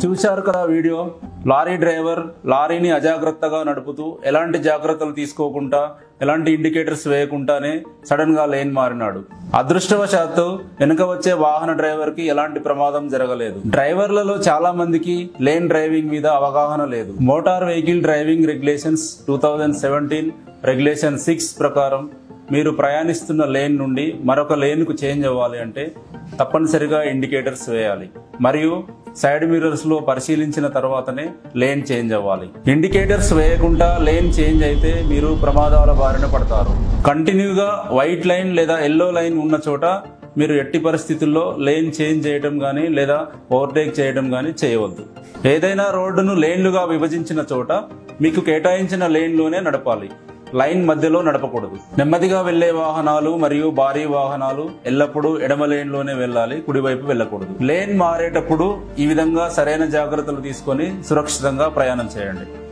చూశారు కదా video. Lorry driver లారీని అజాగ్రత్తగా నడుపుతూ ఎలాంటి జాగ్రత్తలు తీసుకోకుండా ఎలాంటి ఇండికేటర్స్ వేయకుండానే సడన్ గా లేన్ మారినాడు. అదృష్టవశాత్తు వెనుక వచ్చే వాహన డ్రైవర్ కి ఎలాంటి ప్రమాదం జరగలేదు. డ్రైవర్లలో చాలా మందికి లేన్ డ్రైవింగ్ మీద అవగాహన లేదు. Motor vehicle driving regulations 2017 regulation 6 ప్రకారం మీరు ప్రయాణిస్తున్న లేన్ నుండి మరొక లేన్ కు చేంజ్ అవ్వాలి అంటే తప్పనిసరిగా ఇండికేటర్స్ వేయాలి మరియు సైడ్ మిర్రర్స్ లో పరిశీలించిన తర్వాతనే లేన్ చేంజ్ అవ్వాలి. ఇండికేటర్స్ వేయకుండా లేన్ చేంజ్ అయితే మీరు ప్రమాదాల బారిన పడతారు. కంటిన్యూగా వైట్ లైన్ లేదా ఎల్లో లైన్ ఉన్న చోట మీరు ఎట్టి పరిస్థితుల్లో లేన్ చేంజ్ చేయడం గానీ లేదా ఓవర్టేక్ చేయడం గానీ చేయవద్దు. ఏదైనా రోడ్డును లేన్లుగా విభజించిన చోట మీకు కేటాయించిన లేన్లోనే నడపాలి. లైన్ మధ్యలో నడపకూడదు. నెమ్మదిగా వెళ్లే వాహనాలు మరియు భారీ వాహనాలు ఎల్లప్పుడూ ఎడమ లేన్ లోనే వెళ్ళాలి, కుడివైపు వెళ్ళకూడదు. లేన్ మారేటప్పుడు ఈ విధంగా సరైన జాగ్రత్తలు తీసుకొని సురక్షితంగా ప్రయాణం చేయండి.